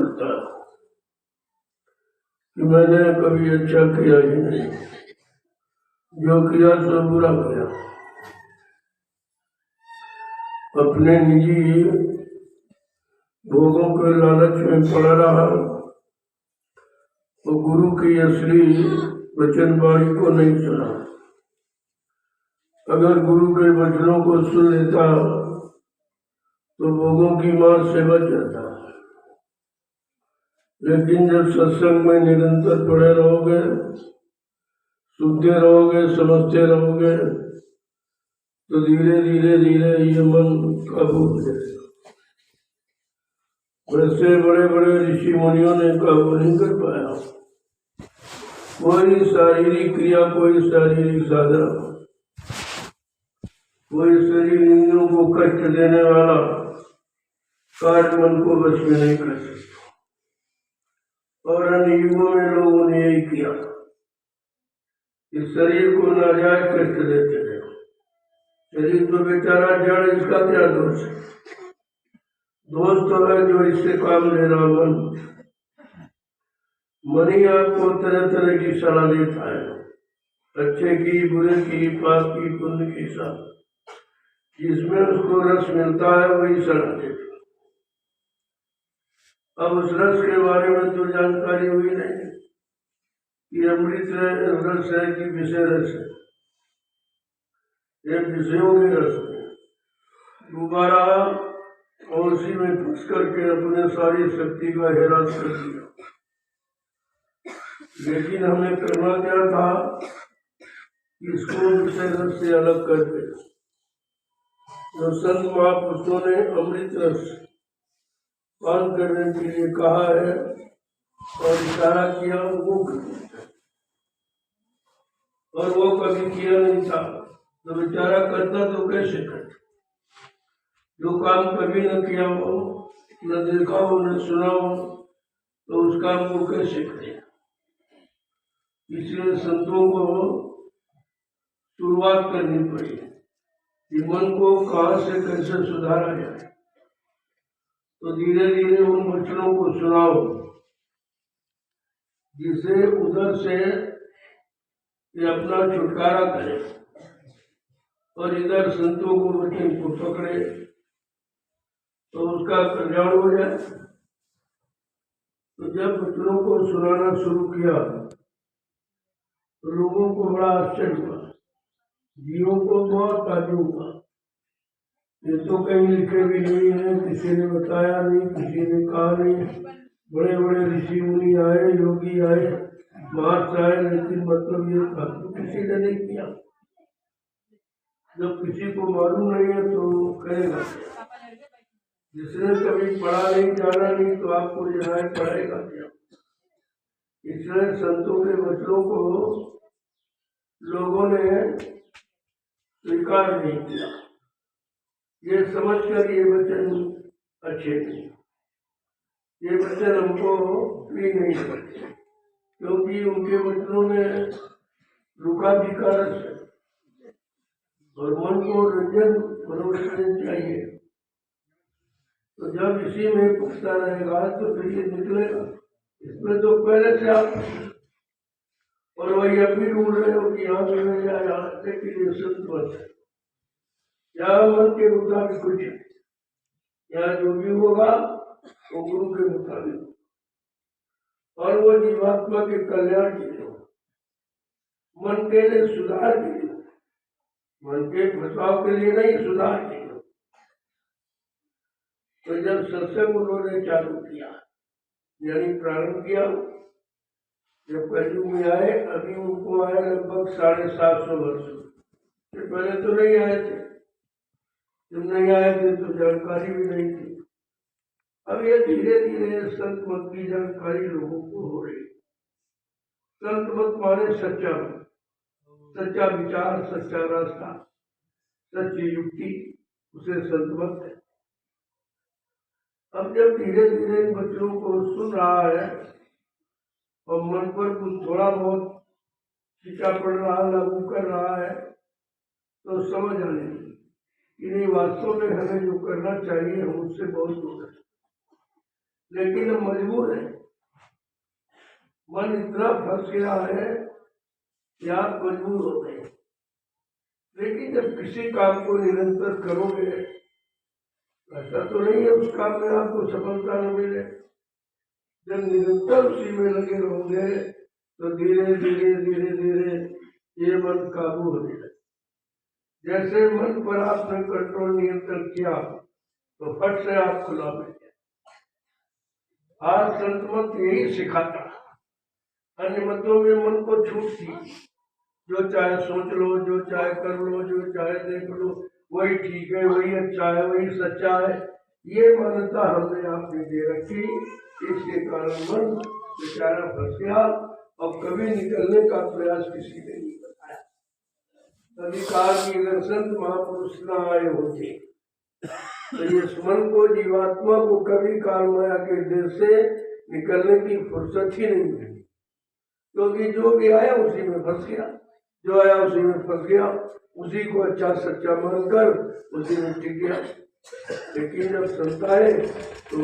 लगता है कि मैंने कभी अच्छा किया ही नहीं, जो किया सो बुरा किया। अपने निजी भोगों के लालच में पड़ा रहा और गुरु की असली वचनवाणी को नहीं सुना। अगर गुरु के वचनों को सुन लेता तो भोगों की मार से बच जाता। लेकिन जब सत्संग में निरंतर पड़े रहोगे, सुनते रहोगे, समझते रहोगे, तो धीरे धीरे धीरे ये मन काबू हो जाएगा। वैसे बड़े बड़े ऋषि मुनियों ने काबू नहीं कर पाया। कोई शारीरिक क्रिया, कोई शारीरिक साधना, कोई शरीर इंद्रियों को कष्ट देने वाला कार्य मन को वश में नहीं कर सकता। और अन्य युगों में लोगों ने यही किया, इस शरीर को नाजायज कष्ट देते हैं। शरीर तो बेचारा जड़, इसका क्या दोष है? दोष तो है जो इससे काम ले रहा मन ही आपको तरह तरह की सलाह देता है, अच्छे की, बुरे की, पाप की, पुण्य की सलाह। जिसमें उसको रस मिलता है वही सलाह देता। अब उस रस के बारे में तो जानकारी हुई नहीं कि अमृत रस है कि विषय रस है। ये विषयों के रस में दोबारा और उसी में फंस करके अपने सारी शक्ति का हैरान कर दिया। लेकिन हमें करना क्या था कि इसको विषय रस से अलग कर दे। जो संत महापुरुषों ने अमृत रस पान करने के लिए कहा है और इशारा किया, वो और वो कभी किया नहीं था, तो बेचारा करता तो कैसे करता? जो काम कभी न किया हो, न देखा हो, न सुना हो, तो उस काम को कैसे करें? इसलिए संतों को शुरुआत करनी पड़ी कि मन को कहाँ से कैसे सुधारा जाए। तो धीरे धीरे उन वचनों को सुनाओ जिसे उधर से ये अपना छुटकारा करे और इधर संतों को वचन को पकड़े तो उसका कल्याण हो जाए। तो जब वचनों को सुनाना शुरू किया तो लोगों को बड़ा आश्चर्य हुआ, जीवों को बहुत ताज्जुब हुआ। ये तो कहीं लिखे भी नहीं है, किसी ने बताया नहीं, किसी ने कहा नहीं। बड़े बड़े ऋषि मुनि आए, योगी आए, महर्षि आए, लेकिन मतलब ये था तो किसी ने नहीं किया। जब किसी को मालूम नहीं है तो करेगा। जिसने कभी पढ़ा नहीं, जाना नहीं, तो आपको जो है पढ़ाएगा क्या? इसलिए संतों के वचनों को लोगों ने स्वीकार नहीं किया। ये समझकर ये वचन अच्छे नहीं, ये वचन हमको भी नहीं करते, क्योंकि उनके वचनों में रुका भी कारक है और मन को रंजन मनोरंजन चाहिए। तो जब इसी में पुछता रहेगा तो फिर ये निकलेगा। इसमें तो पहले से आप और वही अभी ढूंढ रहे हो कि यहाँ मिलने या यहाँ के लिए संतोष है, यहाँ मन के मुताबिक कुछ है। यहाँ जो भी होगा वो गुरु के मुताबिक और वो जीवात्मा के कल्याण के लिए, मन के लिए, सुधार के लिए, मन के बचाव के लिए नहीं, सुधार के लिए। तो जब सत्संग उन्होंने चालू किया, यानी प्रारंभ किया, जब कलयुग में आए, अभी उनको आए लगभग 750 वर्ष। पहले तो नहीं आए थे। जब नहीं आए थे तो जानकारी भी नहीं थी। अब ये धीरे धीरे संत मत की जानकारी लोगों को हो रही। संत मत माने सच्चा मत, सच्चा विचार, सच्चा रास्ता, सच्ची युक्ति, उसे संत मत है। अब जब धीरे धीरे इन बच्चों को सुन रहा है और मन पर कुछ थोड़ा बहुत शिक्षा पड़ रहा, लागू कर रहा है, तो समझ आने कि नहीं, वास्तव में हमें जो करना चाहिए हम उससे बहुत दूर है। लेकिन हम मजबूर हैं। मन इतना फंस गया है कि आप मजबूर हो गए। लेकिन जब किसी काम को निरंतर करोगे, ऐसा तो नहीं है उस काम में आपको सफलता न मिले। जब निरंतर उसी में लगे रहोगे तो धीरे धीरे धीरे धीरे ये मन काबू होने लगे। जैसे मन पर आपने कंट्रोल नियंत्रण किया तो फट से आप खुला मिल गया। आज संत मत यही सिखाता। अन्य मतों में मन को छूट थी, जो चाहे सोच लो, जो चाहे कर लो, जो चाहे देख लो, वही ठीक है, वही अच्छा है, वही सच्चा है। ये मान्यता हमने आपने दे रखी, इसके कारण मन बेचारा फंस गया और कभी निकलने का प्रयास किसी ने नहीं बताया। कभी कहा कि अगर संत महापुरुष न आए होते तो ये मन को, जीवात्मा को कभी काल माया के देश से निकलने की फुर्सत ही नहीं मिली, क्योंकि जो भी आया उसी में फंस गया, जो आया उसी में फंस गया, उसी को अच्छा सच्चा मानकर उसी में टिक गया। लेकिन जब संत आए तो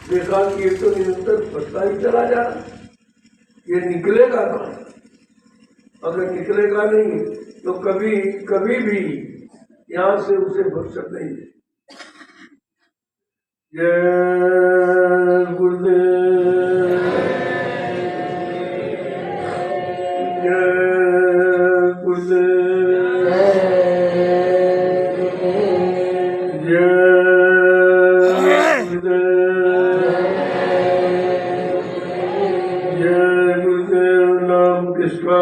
देखा कि ये तो निरंतर फंसता ही चला जा रहा, ये निकलेगा कहाँ? अगर निकलेगा नहीं तो कभी कभी भी यहाँ से उसे फुर्सत नहीं है। जय गुरुदेव, जय गुरुदेव, जय गुरुदेव, जय गुरुदेव नाम किसका,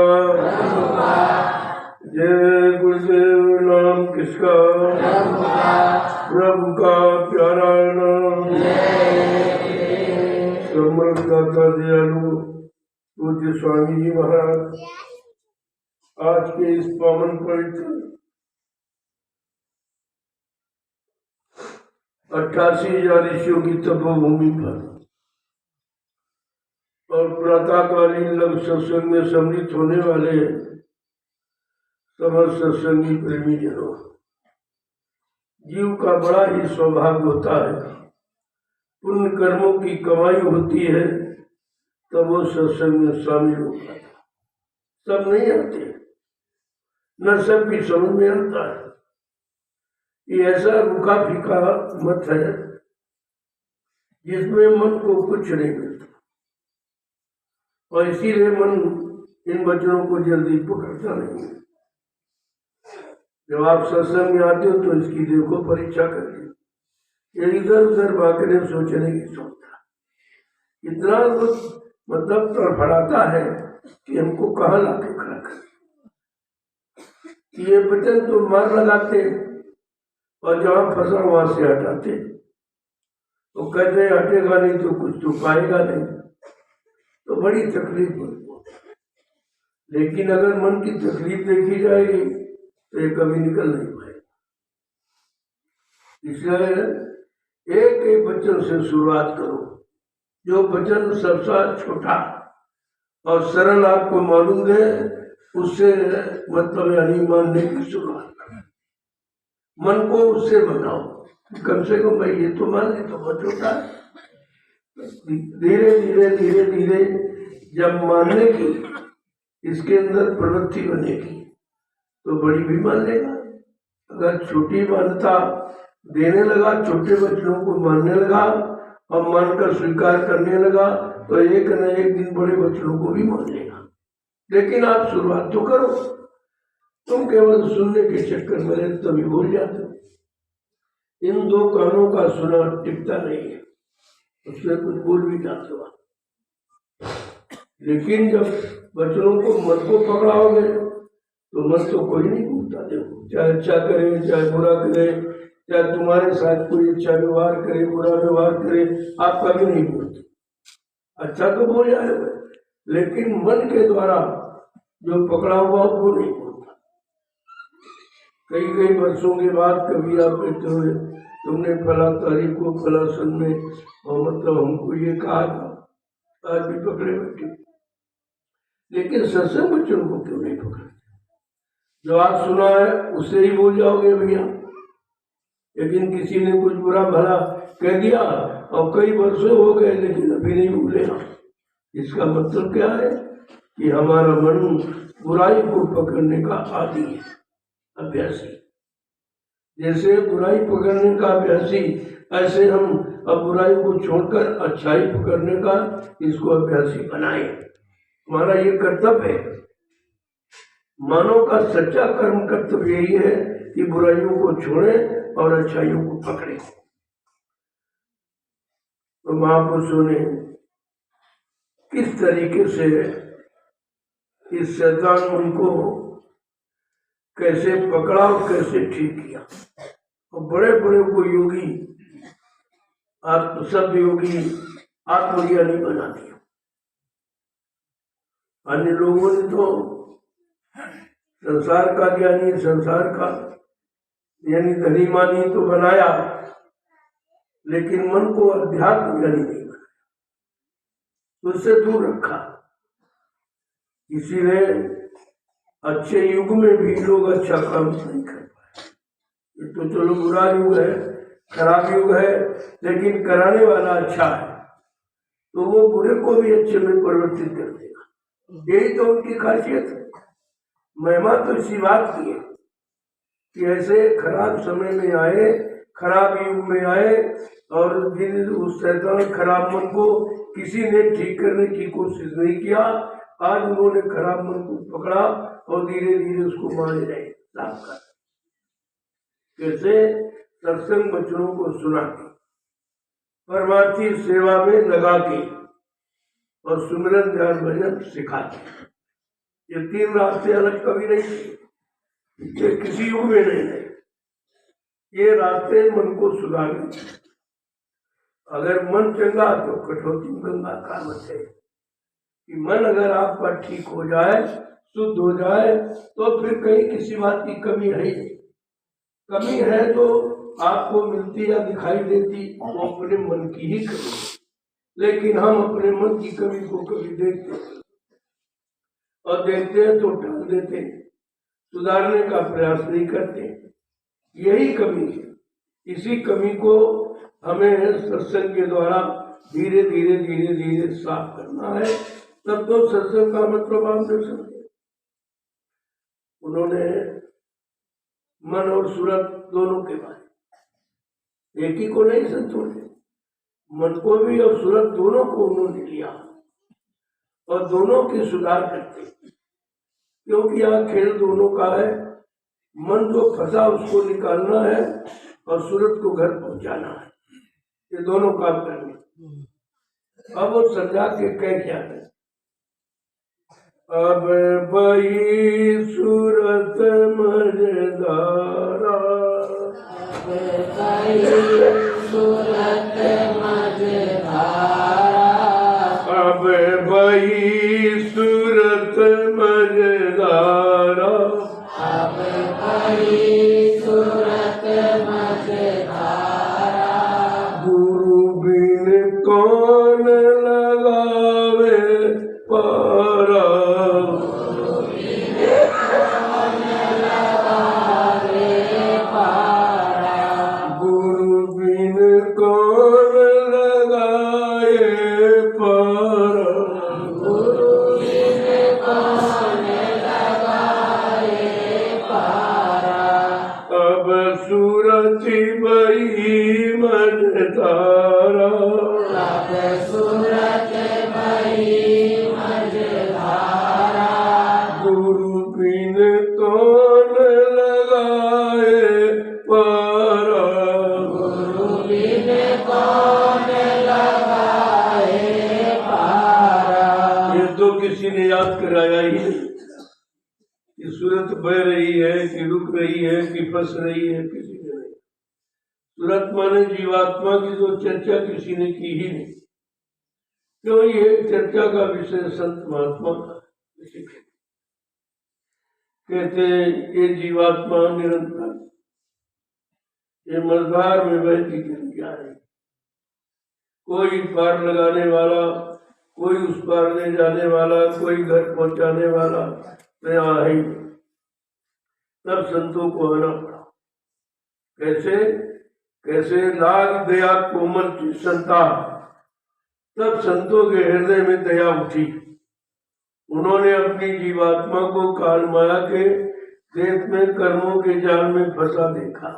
जय गुरुदेव नाम किसका, प्रभु का प्यारा नाम। समृद्धता दयालु पूज्य स्वामी जी महाराज आज के इस पावन पवित्र 88,000 ऋषियों की तपोभूमि पर और प्रातःकालीन लघु सत्संग में सम्मिलित होने वाले समस्त सत्संगी प्रेमी जनों, जीव का बड़ा ही सौभाग्य होता है। पुण्य कर्मों की कमाई होती है तब वो सत्संग में शामिल हो पाता। सब नहीं आते, न सबकी समझ में आता है। ये ऐसा रूखा फीका मत है जिसमें मन को कुछ नहीं मिलता, और इसीलिए मन इन वचनों को जल्दी पकड़ता नहीं है। जब आप सत्संग में आते हो तो इसकी देखो परीक्षा करके, ये इधर उधर बाकने सोचने की सोचता, इतना मतलब तड़फड़ाता है कि हमको कहाँ लाके खड़ा कर। ये वचन तो मार लगाते और जहाँ फंसा वहां से हटाते, तो कहते हटेगा नहीं तो कुछ तो पाएगा नहीं, तो बड़ी तकलीफ होती। लेकिन अगर मन की तकलीफ देखी जाएगी तो ये कभी निकल नहीं पाएगा। इसलिए एक एक वचन से शुरुआत करो, जो वचन सबसे छोटा और सरल आपको मालूम है उससे मतलब यानी मानने की शुरुआत करो। मन को उससे बनाओ, कम से कम भाई ये तो मान ले तो बहुत छोटा है। धीरे धीरे धीरे धीरे जब मानने की इसके अंदर प्रवृत्ति बनेगी तो बड़ी भी मान लेगा। अगर छोटी मान्यता देने लगा, छोटे वचनों को मानने लगा और मानकर स्वीकार करने लगा तो एक न एक दिन बड़े वचनों को भी मान लेगा। लेकिन आप शुरुआत तो करो, तुम केवल सुनने के चक्कर में रहते तभी भूल जाते हो। इन दो कानों का सुना टिकता नहीं है, उसमें कुछ बोल भी जाते हो। लेकिन जब वचनों को मन को पकड़ाओगे तो मन तो कोई नहीं भूलता। देखो, चाहे अच्छा करे चाहे बुरा करे, चाहे तुम्हारे साथ कोई अच्छा व्यवहार करे बुरा व्यवहार करे, आप कभी नहीं भूलते। अच्छा तो बोल जाएगा, लेकिन मन के द्वारा जो पकड़ा हुआ वो नहीं भूलता। कई कई वर्षों के बाद कभी आप कहते हुए तुमने फला तारीख को फला सन में और मतलब हमको ये कहा था, आज भी पकड़े बैठे। लेकिन सत्संग बच्चों को क्यों नहीं पकड़ते? जो आप सुना है उससे ही बोल जाओगे भैया। लेकिन किसी ने कुछ बुरा भला कह दिया और कई वर्षों हो गए लेकिन अभी नहीं भूले हम। इसका मतलब क्या है कि हमारा मन बुराई को पकड़ने का आदी है, अभ्यासी। जैसे बुराई पकड़ने का अभ्यासी, ऐसे हम अब बुराई को छोड़कर अच्छाई पकड़ने का इसको अभ्यासी बनाए। हमारा ये कर्तव्य है। मानव का सच्चा कर्म कर्तव्य यही है कि बुराइयों को छोड़े और अच्छाइयों को पकड़े। तो महापुरुषों ने किस तरीके से इस शैतान मन को कैसे पकड़ा और कैसे ठीक किया। और बड़े बड़े को योगी, सब योगी आत्मज्ञानी बना दिया। अन्य लोगों ने तो संसार का ज्ञानी, संसार का यानी धनी मानी तो बनाया, लेकिन मन को अध्यात्म ज्ञानी नहीं बनाया, उससे दूर रखा। इसीलिए अच्छे युग में भी लोग अच्छा काम नहीं कर पाए। ये तो चलो बुरा युग है, खराब युग है, लेकिन कराने वाला अच्छा है तो वो बुरे को भी अच्छे में परिवर्तित कर देगा। यही तो उनकी खासियत है। महिमा तो इसी बात की है कि ऐसे खराब समय में आए, खराब युग में आए, और जिन उस शैतान खराब मन को किसी ने ठीक करने की कोशिश नहीं किया, आज उन्होंने खराब मन को पकड़ा और धीरे धीरे उसको माने रहे, साफ कर। कैसे? सत्संग वचनों को सुना के, परमार्थी सेवा में लगा के और सुमिरन ध्यान भजन सिखा के। ये तीन रास्ते अलग कभी नहीं थे, ये किसी युग में नहीं है। ये रास्ते मन को सुधारने। अगर मन चंगा तो कठौती गंगा कामत है कि मन अगर आपका ठीक हो जाए, शुद्ध हो जाए, तो फिर कहीं किसी बात की कमी है ही नहीं। कमी है तो आपको मिलती या दिखाई देती वो अपने मन की ही कमी। लेकिन हम अपने मन की कमी को कभी देखते और देखते हैं तो टाल देते, सुधारने का प्रयास नहीं करते। यही कमी है। इसी कमी को हमें सत्संग के द्वारा धीरे धीरे धीरे धीरे साफ करना है। तब तो सत्संग का मतलब आप देख सकते। उन्होंने मन और सूरत दोनों के बारे, एक ही को नहीं संतोष, मन को भी और सूरत दोनों को उन्होंने लिया और दोनों के सुधार करते, क्योंकि यहाँ खेल दोनों का है। मन जो फंसा उसको निकालना है और सूरत को घर पहुंचाना है, ये दोनों काम करने। अब वो समझा के कह क्या है, अब बही सूरत मजेदारा, सूरत मजेदारा, अब बही सूरत मजेदारा, अब बही सूरत मजेदारा, गुरु बिन कौन लगावे पारा, बह रही है कि रुक रही है कि फंस रही है, किसी ने नहीं। सूरत माने जीवात्मा की तो चर्चा किसी ने की ही नहीं। क्यों? ये चर्चा का विषय संत महात्मा का कहते ये जीवात्मा निरंतर ये मझधार में बहती चली जा रही, कोई पार लगाने वाला, कोई उस पार ले जाने वाला, कोई घर पहुंचाने वाला यहाँ है ही। तब संतों को आना पड़ा। कैसे? कैसे लाग दया कोमल की संता, तब संतों के हृदय में दया उठी। उन्होंने अपनी जीवात्मा को काल माया के देश में कर्मों के जाल में फंसा देखा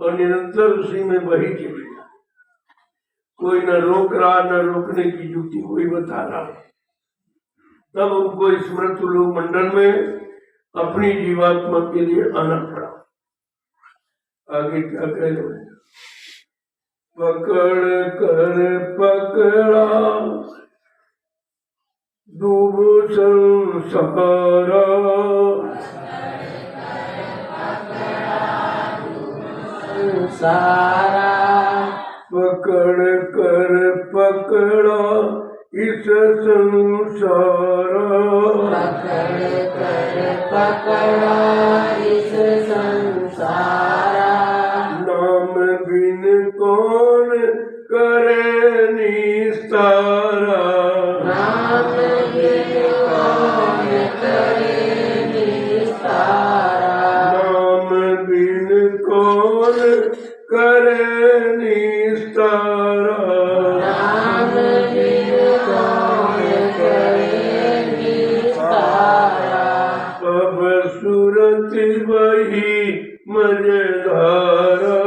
और निरंतर उसी में बही चली जा। कोई न रोक रहा, न रोकने की युक्ति कोई बता रहा। तब उनको स्मृत लोक मंडल में अपनी जीवात्मा के लिए आना पड़ा। आगे क्या कह रहे? पकड़ कर पकड़ा डूब संसारा, सारा पकड़ कर पकड़ा इस संसारा, पकड़ कर पकड़ा इस संसारा, नाम बिन कौन करे निस्तारा, नाम बिन कौन करे निस्तारा, नाम बिन कौन करे निस्तारा, नाम बिन कौन करे निस्तारा, अब सूरत वही मझधारा,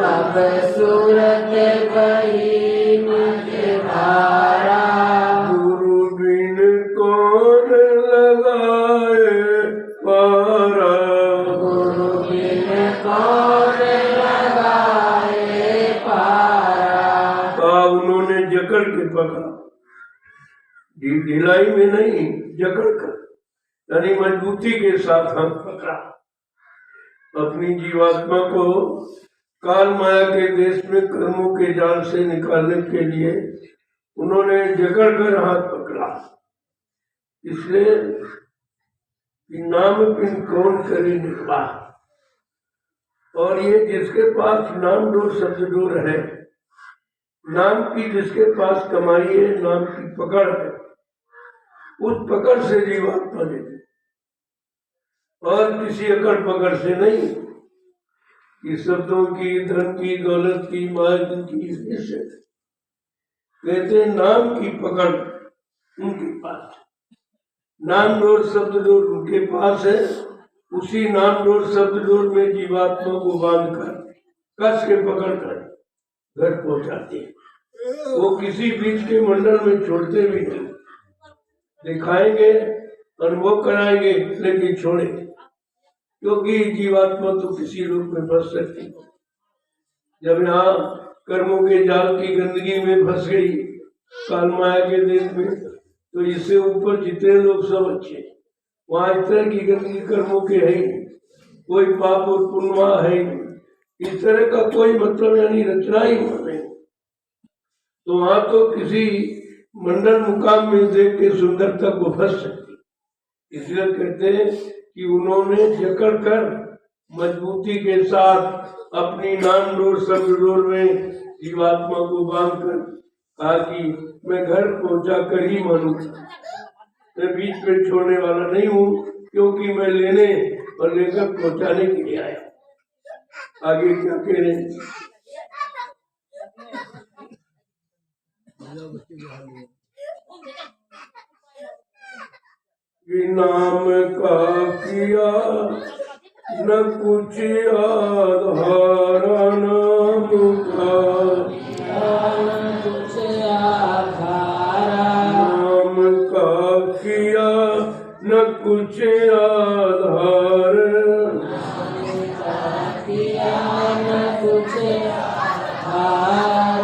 अब सूरत बही मझधारा, गुरु बिन कौन लगाए पारा, गुरु बिन कौन लगाए पारा, उन्होंने जकड़ के पकड़ा, ढिलाई में नहीं, जकड़ कर यानी मजबूती के साथ हाथ पकड़ा। अपनी जीवात्मा को काल माया के देश में कर्मों के जाल से निकालने के लिए उन्होंने जकड़ कर हाथ पकड़ा। इसलिए कि नाम बिन कौन करे निर्वाह, और ये जिसके पास नाम डोर शब्द डोर है, नाम की जिसके पास कमाई है, नाम की पकड़ है, उस पकड़ से जीवात्मा लेते और किसी अकड़ पकड़ से नहीं, कि शब्दों की, धन की, दौलत की, माया की, से कहते नाम की पकड़ उनके पास, नाम डोर शब्द डोर उनके पास है। उसी नाम डोर शब्द डोर में जीवात्मा को बांध कर कस के पकड़ कर घर पहुंचाते हैं। वो किसी बीच के मंडल में छोड़ते भी नहीं, दिखाएंगे, अनुभव कराएंगे, लेकिन छोड़ेंगे, क्योंकि जीवात्मा तो किसी रूप में फंस सकती। जब यहाँ कर्मों के जाल की गंदगी में फंस गई काल माया के देश में, तो इससे ऊपर जितने लोग सब अच्छे, वहाँ इस तरह की गंदगी कर्मों के है ही नहीं, कोई पाप और पुण्य है ही नहीं, इस तरह का कोई मतलब यानी रचना ही नहीं। तो वहाँ तो किसी मंडल मुकाम में देख के सुंदरता को फंस सकती। इसलिए कहते हैं कि उन्होंने जकड़ कर मजबूती के साथ अपनी नाम डोर शब्द डोर में जीवात्मा को बांध कर कहा कि मैं घर पहुंचा कर ही मानूंगा, मैं बीच में छोड़ने वाला नहीं हूँ, क्योंकि मैं लेने और लेकर पहुंचाने के लिए आया। आगे क्या कह रहे हैं? कि नाम का किया न कुछ आधारा, नाम का कुछ आधारा, नाम का किया न कुछ आधार, किया न कुछ आधार,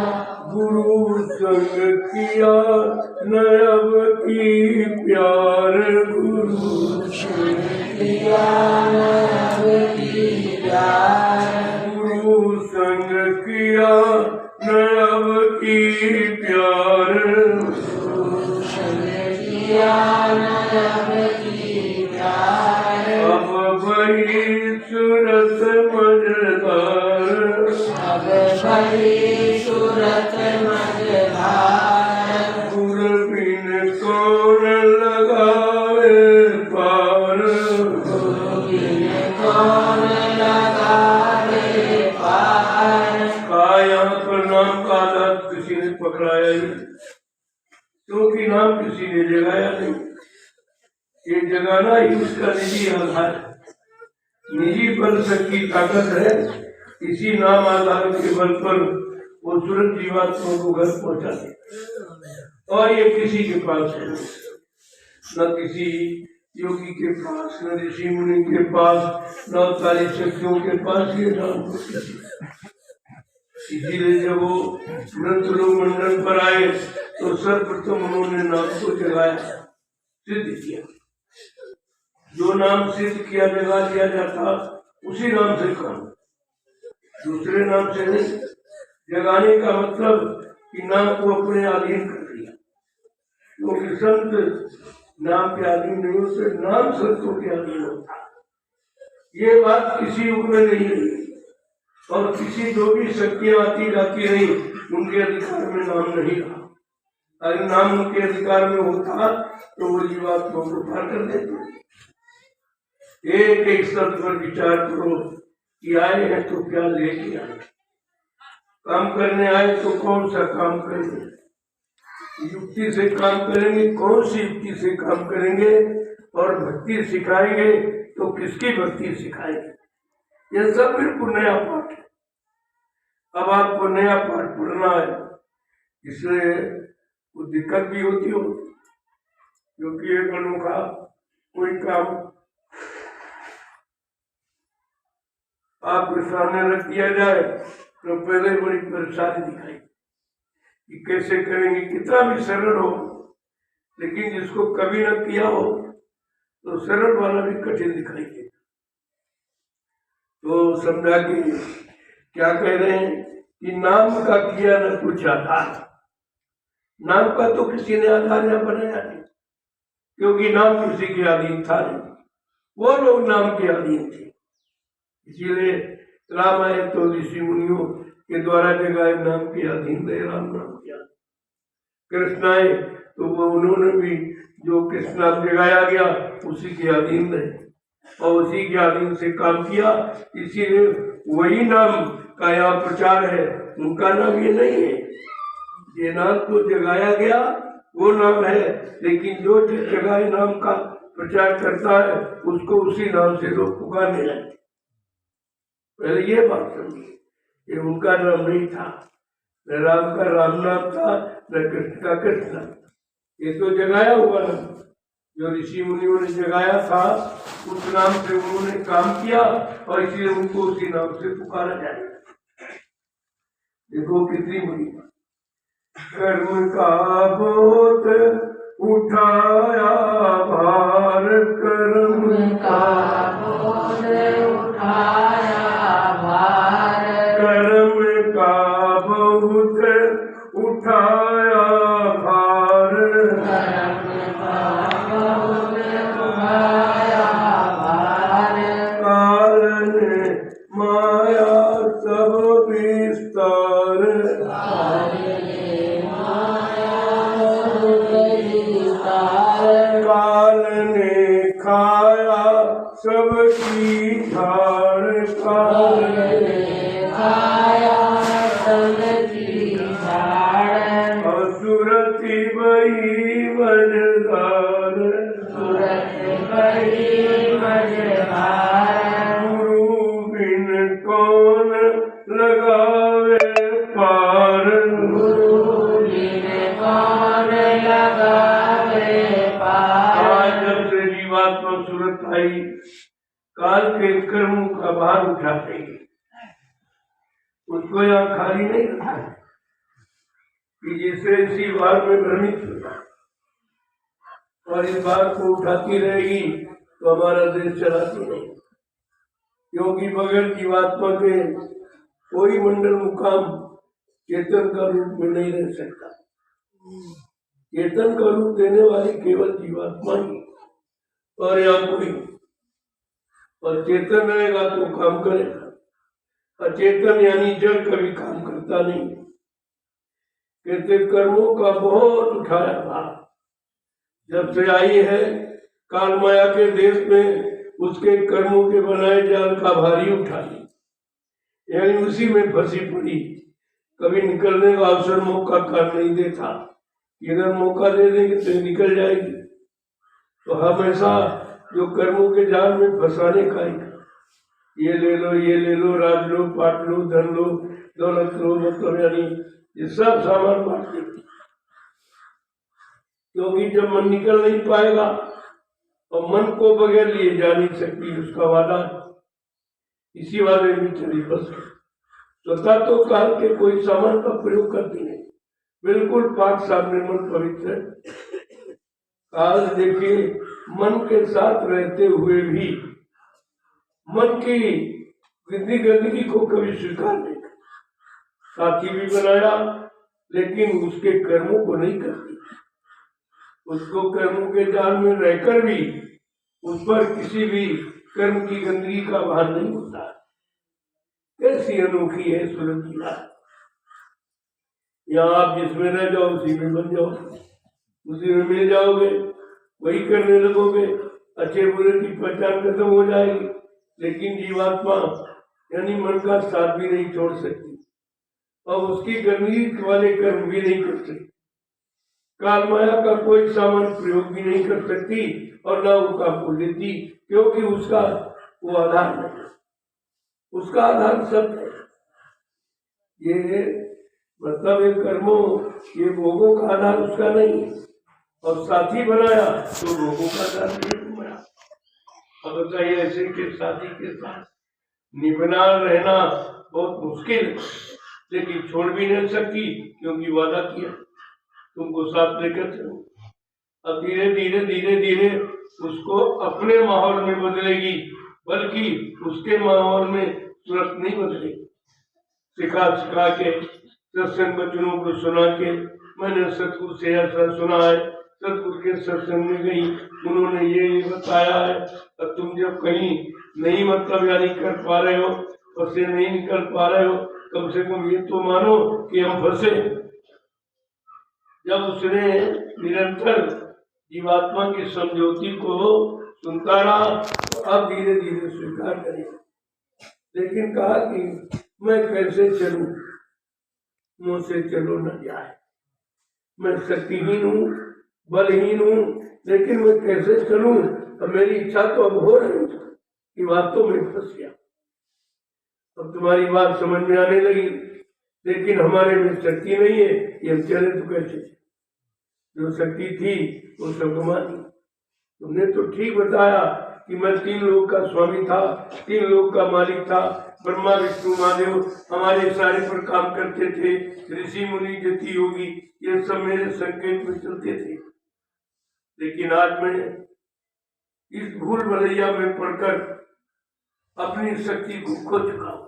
गुरु संग किया न अब की प्यार, गुरु किया न अब की प्यार, गुरु संग किया न अब की प्यार, किया न अब की प्यार, अब वही सूरत मझधार, अब बड़ी सूरत मझधार, गुरु बिन कौन लगावे पार, गुरु बिन कौन लगावे पार, क्योंकि नाम किसी ने जगाया नहीं। ये जगाना ही उसका निजी आधार है, निजी बल की ताकत है। इसी नाम आधार के बल पर वो तुरंत जीवात्मा को घर पहुंचा दे। और ये किसी के पास है, न किसी योगी के पास, न ऋषि मुनि के पास, न अवतारी शक्तियों के पास ये नाम। इसीलिए जब वो मंडल पर आए तो सर्वप्रथम उन्होंने नाम को जगाया, सिद्ध किया। जो नाम सिद्ध किया, जगा दिया जाता, उसी नाम से काम, दूसरे नाम से नहीं। जगाने का मतलब कि नाम को अपने अधीन कर दिया, क्योंकि संत नाम के अधीन नहीं होते, नाम संतों के अधीन होता। ये बात किसी युग में नहीं है, और किसी जो भी शक्तियां आती जाती रही, उनके अधिकार में नाम नहीं रहा। अगर नाम उनके अधिकार में होता तो वो जीवात्मा को पार कर देते। एक एक शब्द पर विचार करो कि आए हैं तो क्या लेके आए, काम करने आए तो कौन सा काम करेंगे, युक्ति से काम करेंगे, कौन सी युक्ति से काम करेंगे, और भक्ति सिखाएंगे तो किसकी भक्ति सिखाएंगे। यह सब बिल्कुल नया पाठ है। अब आपको नया पाठ पढ़ना है, इसलिए कुछ दिक्कत भी होती हो, क्योंकि एक अनोखा कोई काम आपके सामने रख दिया जाए तो पहले बड़ी परेशानी दिखाई कि कैसे करेंगे। कितना भी सरल हो, लेकिन जिसको कभी न किया हो तो सरल वाला भी कठिन दिखाई देगा। तो समझा कि क्या कह रहे हैं कि नाम का किया न कुछ आधार। नाम का तो किसी ने आधार न बनाया नहीं, क्योंकि नाम किसी के अधीन था नहीं, वो लोग नाम के अधीन थे। इसीलिए राम आए तो ऋषि मुनियों के द्वारा जगाए नाम के अधीन रहे, राम नाम के अधीन। कृष्ण आए तो वो उन्होंने भी जो कृष्ण नाम जगाया गया उसी के अधीन रहे और उसी के अधीन से काम किया। इसीलिए वही नाम का यहाँ प्रचार है, उनका नाम ये नहीं है। ये नाम तो जगाया गया वो नाम है, लेकिन जो जगाए नाम का प्रचार करता है उसको उसी नाम से लोग पुकारने लगते। पहले ये बात समझिए, ये उनका नाम नहीं था, न राम का राम नाम था, न कृष्ण का कृष्ण नाम। ये तो जगाया हुआ नाम, जो ऋषि मुनियों ने जगाया था, उस नाम से उन्होंने काम किया और इसलिए उनको उसी नाम से पुकारा जाएगा। देखो कितनी बड़ी बात। कर्म का बोध उठाया भार, कर्म का बोध उठाया भार, कर्म का बहुत उठाया भार, कर्म का बहुत उठाया भार, काल ने माया सब विस्तार, काल ने माया सब विस्तार, काल ने खाया सबकी झाड़, काल ने खाया सबकी झाड़, असुरति बही मजदार, सूरत बड़ी मझधार, गुरु बिन कौन लगावे पार, गुरु बिन कौन लगावे पार। आज जब से जीवात्मा सूरत आई, काल के कर्मों का भार उठाते हैं, उसको यहाँ खाली नहीं रखा कि जिससे इसी भार में भ्रमित होता और इस भार को उठाती रहेगी तो हमारा देश चलाती नहीं, क्योंकि बगैर जीवात्मा के कोई मंडल मुकाम चेतन का रूप में नहीं रह सकता। चेतन का रूप देने वाली केवल जीवात्मा ही, और यहाँ कोई। और चेतन रहेगा तो काम करेगा, अचेतन यानी जड़ कभी काम करता नहीं। कहते कर्मों का बहुत उठाया भार, जब से आई है काल माया के देश में उसके कर्मों के बनाए जाल का भारी उठा ली, यानी उसी में फंसी पड़ी, कभी निकलने का अवसर मौका कर नहीं देता। कि अगर मौका दे देंगे तो निकल जाएगी। तो हमेशा जो कर्मों के जाल में फंसाने का ही, ये ले लो, राज लो, पाट लो, धन लो, दौलत लो, मतलब यानी ये सब सामान बांट देती। क्योंकि जब मन निकल नहीं पाएगा और मन को बगैर लिए जा नहीं सकती, उसका वादा, इसी वादे में चली बस। स्वतः तो काल के कोई सामान का प्रयोग करती नहीं, बिल्कुल पाक साफ निर्मल पवित्र है। काल देखिए मन के साथ रहते हुए भी मन की गंदगी को कभी स्वीकार नहीं कर, साथी भी बनाया लेकिन उसके कर्मों को नहीं करती, उसको कर्मों के जाल में रहकर भी उस पर किसी भी कर्म की गंदगी का भान नहीं होता। कैसी अनोखी है सूरज की रात। यहाँ आप जिसमें रह जाओ उसी में बन जाओ, उसी में मिल जाओगे, वही करने लगोगे, अच्छे बुरे की पहचान खत्म हो जाएगी। लेकिन जीवात्मा यानी मन का साथ भी नहीं छोड़ सकती और उसकी गंदगी वाले कर्म भी नहीं कर सकती। काल माया का कोई सामान प्रयोग भी नहीं कर सकती और ना उसका भूल देती, क्योंकि उसका वो आधार नहीं, उसका आधार सत्य है। ये मतलब ये कर्मों, ये भोगों का आधार उसका नहीं है, और साथी बनाया तो भोगों का आधार नहीं बनाया। अब बताइए ऐसे के साथी के साथ निभना रहना बहुत मुश्किल है, लेकिन छोड़ भी नहीं सकती क्योंकि वादा किया तुमको साथ लेकर चलो। अब धीरे धीरे उसको अपने माहौल में बदलेगी, बल्कि उसके माहौल में तुरंत नहीं बदलेगी। सिखा के सत्संग वचनों को सुना के, मैंने सतगुरु से ऐसा सुना है, सतगुरु के सत्संग में गई, उन्होंने ये बताया है। अब तुम जब कहीं नहीं मतलब यानी कर पा रहे हो, फंसे नहीं निकल पा रहे हो, कम से कम ये तो मानो कि हम फंसे। जब उसने निरंतर जीवात्मा की समझौती को सुनता रहा तो अब धीरे धीरे स्वीकार करेगा। लेकिन कहा कि मैं कैसे चलूं, मुझसे चलो न जाए, मैं शक्तिहीन हूँ, बलहीन हूँ, लेकिन मैं कैसे चलूं। अब मेरी इच्छा तो अब हो रही कि बातों में फंस गया, अब तुम्हारी बात समझ में आने लगी, लेकिन हमारे में शक्ति नहीं है कि हम चले तो कैसे। जो शक्ति थी वो सब गमा दी। तुमने तो ठीक बताया कि मैं 3 लोक का स्वामी था, 3 लोक का मालिक था, ब्रह्मा विष्णु महादेव हमारे सारे पर काम करते थे, ऋषि मुनि जति योगी ये सब मेरे संकेत में चलते थे। लेकिन आज मैं इस भूल भलैया में पड़कर अपनी शक्ति को खो चुका हूँ,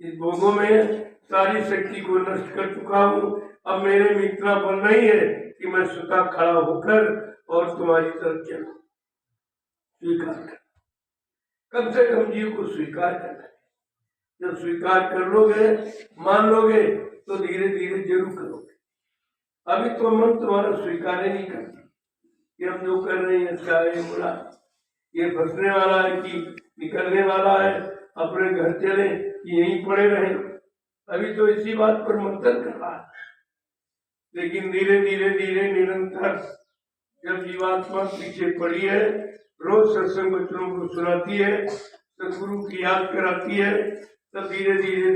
इस भोगों में सारी शक्ति को नष्ट कर चुका हूँ। अब मेरे में इतना बल नहीं है कि मैं स्वतः खड़ा होकर और तुम्हारी तरफ चलूं। स्वीकार कर, कम से कम जीव को स्वीकार करना है। जब स्वीकार कर लोगे, मान लोगे, तो धीरे धीरे जरूर करोगे। अभी तो मन तुम्हारा स्वीकार ही नहीं करती कि हम जो कर रहे हैं अच्छा है बुरा, ये फंसने वाला है कि निकलने वाला है, अपने घर चले कि यहीं पड़े रहे। अभी तो इसी बात पर मंथन कर रहा है। लेकिन धीरे धीरे निरंतर जब जीवात्मा पीछे पड़ी है, रोज सत्संग वचनों को सुनाती है, सदगुरु की याद कराती है, तब धीरे धीरे